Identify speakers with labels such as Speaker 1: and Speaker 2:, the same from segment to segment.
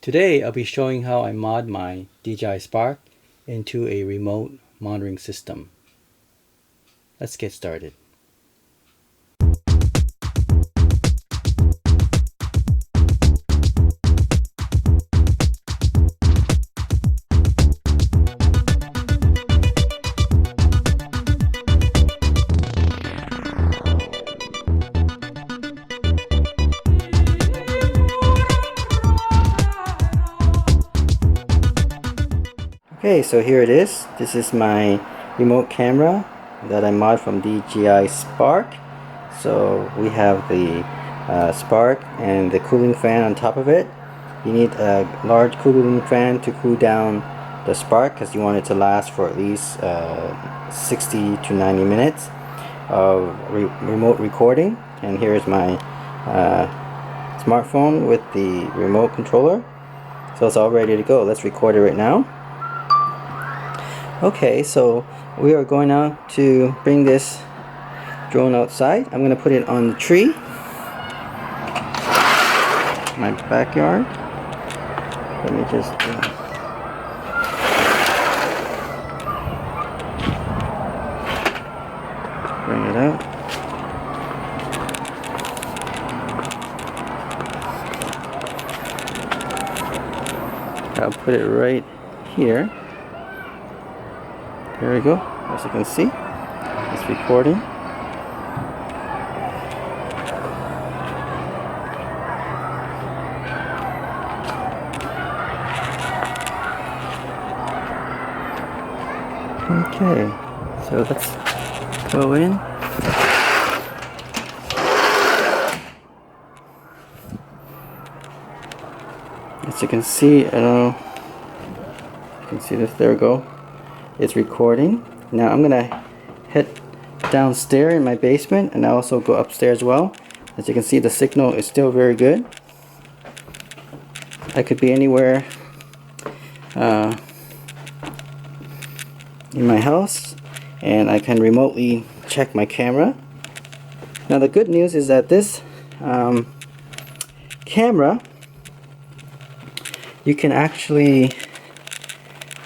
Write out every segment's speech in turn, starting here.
Speaker 1: Today I'll be showing how I mod my DJI Spark into a remote monitoring system. Let's get started. Okay, so here it is. This is my remote camera that I mod from DJI Spark. So we have the Spark and the cooling fan on top of it. You need a large cooling fan to cool down the Spark because you want it to last for at least 60 to 90 minutes of remote recording. And here's my smartphone with the remote controller. So it's all ready to go. Let's record it right now. Okay, so we are going now to bring this drone outside. I'm going to put it on the tree, my backyard. Let me just bring it out. I'll put it right here. There we go. As you can see, it's recording. Okay, so let's go in. As you can see, I don't know, you can see this, there we go. It's recording. Now I'm gonna head downstairs in my basement and I also go upstairs as well. As you can see, the signal is still very good. I could be anywhere in my house and I can remotely check my camera. Now the good news is that this camera, you can actually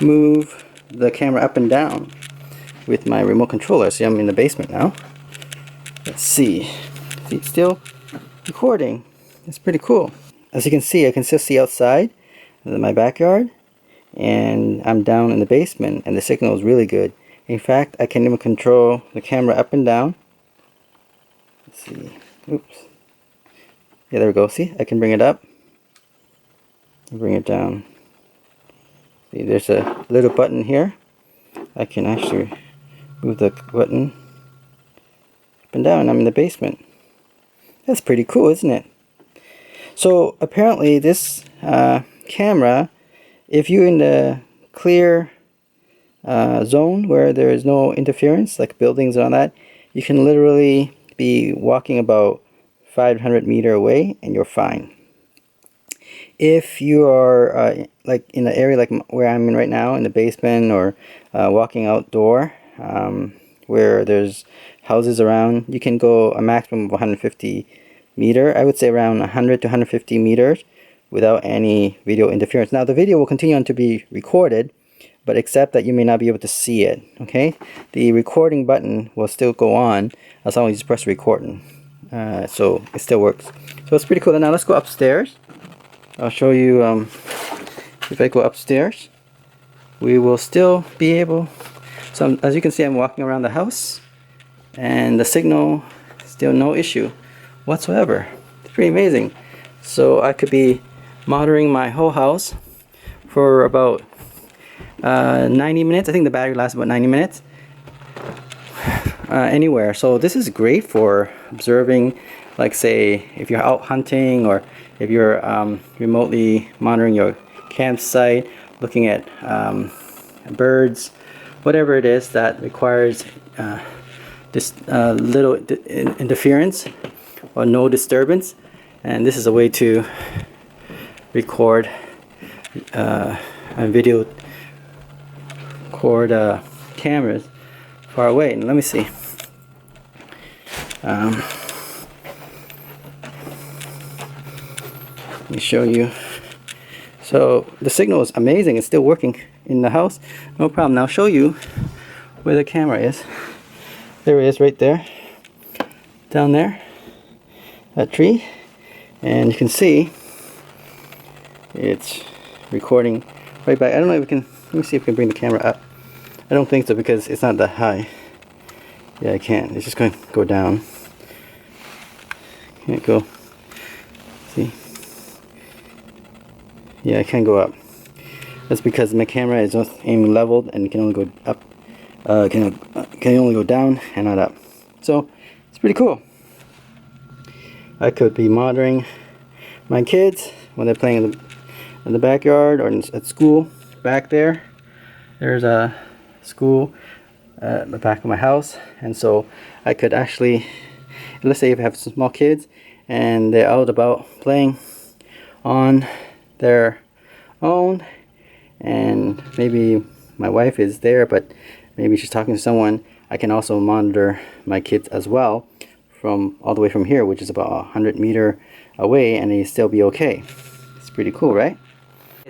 Speaker 1: move the camera up and down with my remote controller. See, I'm in the basement now. Let's see. See, it's still recording. It's pretty cool. As you can see, I can still see outside in my backyard, and I'm down in the basement, and the signal is really good. In fact, I can even control the camera up and down. Let's see. Oops. Yeah, there we go. See, I can bring it up and bring it down. See, there's a little button here. I can actually move the button up and down. I'm in the basement. That's pretty cool, isn't it? So apparently this camera, if you're in the clear zone where there is no interference, like buildings and all that, you can literally be walking about 500 meters away and you're fine. If you are like in an area like where I'm in right now, in the basement, or walking outdoor where there's houses around, you can go a maximum of 150 meters. I would say around 100 to 150 meters without any video interference. Now the video will continue on to be recorded, but except that you may not be able to see it. Okay, the recording button will still go on as long as you just press recording. So it still works. So it's pretty cool. Now let's go upstairs. I'll show you, if I go upstairs, we will still be able, so as you can see, I'm walking around the house and the signal, still no issue whatsoever. It's pretty amazing. So I could be monitoring my whole house for about 90 minutes. I think the battery lasts about 90 minutes anywhere. So this is great for observing, like say if you're out hunting, or if you're remotely monitoring your campsite, looking at birds, whatever it is that requires this little interference or no disturbance. And this is a way to record and video record cameras far away. And let me see. Let me show you. So the signal is amazing. It's still working in the house, no problem. Now I'll show you where the camera is. There it is, right there, down there, that tree, and you can see it's recording right back. I don't know if we can. Let me see if we can bring the camera up. I don't think so because it's not that high. Yeah, I can't. It's just going to go down. Can't go. See? Yeah, I can't go up. That's because my camera is just aiming leveled and it can only go up. Can only go down and not up. So it's pretty cool. I could be monitoring my kids when they're playing in the backyard or at school. Back there, there's a school at the back of my house, and so I could actually, let's say if I have some small kids and they're out about playing on their own, and maybe my wife is there but maybe she's talking to someone, I can also monitor my kids as well from all the way from here, which is about 100 meters away, and they still be okay. It's pretty cool, right?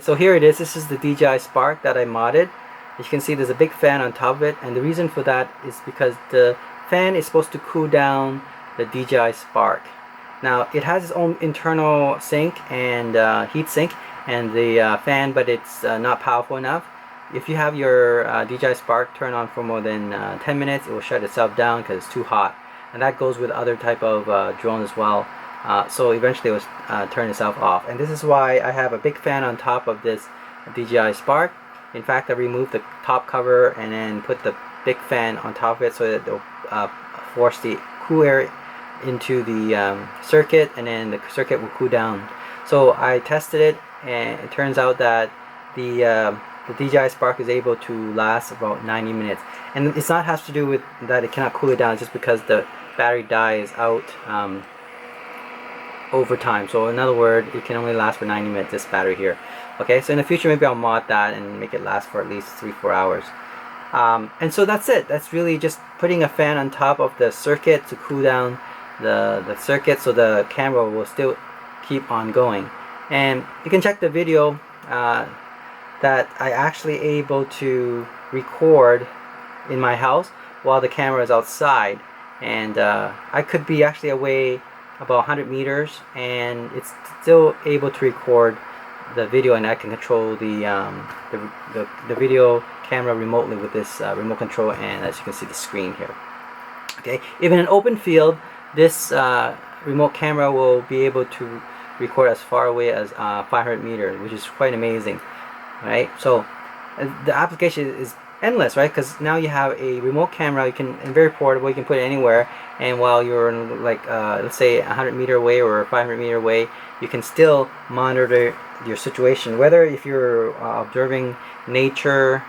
Speaker 1: So here it is. This is the DJI Spark that I modded. As you can see, there's a big fan on top of it, and the reason for that is because the fan is supposed to cool down the DJI Spark. Now it has its own internal sink and heat sink and the fan, but it's not powerful enough. If you have your DJI Spark turned on for more than 10 minutes, it will shut itself down because it's too hot, and that goes with other type of drones as well. So eventually it will turn itself off, and this is why I have a big fan on top of this DJI Spark. In fact, I removed the top cover and then put the big fan on top of it so that it'll force the cool air into the circuit, and then the circuit will cool down. So I tested it, and it turns out that the DJI Spark is able to last about 90 minutes, and it's not has to do with that it cannot cool it down. It's just because the battery dies out over time. So in other words, it can only last for 90 minutes, this battery here. Okay, so in the future maybe I'll mod that and make it last for at least 3-4 hours. And so that's it. That's really just putting a fan on top of the circuit to cool down the circuit, so the camera will still keep on going. And you can check the video that I actually able to record in my house while the camera is outside, and I could be actually away about 100 meters and it's still able to record the video, and I can control the video camera remotely with this remote control, and as you can see the screen here. Okay, even in an open field, this remote camera will be able to record as far away as 500 meters, which is quite amazing, right? So the application is endless, right? Because now you have a remote camera, you can, and very portable, you can put it anywhere, and while you're in, like let's say 100 meters away or 500 meters away, you can still monitor your situation, whether if you're observing nature,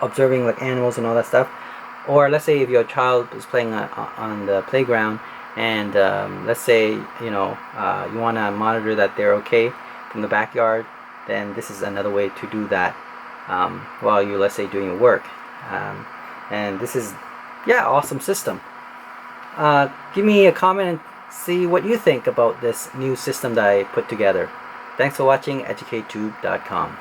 Speaker 1: observing like animals and all that stuff, or let's say if your child is playing on the playground, and let's say you want to monitor that they're okay from the backyard, then this is another way to do that while you're, let's say, doing your work. And this is, yeah, awesome system. Give me a comment and see what you think about this new system that I put together. Thanks for watching EducateTube.com.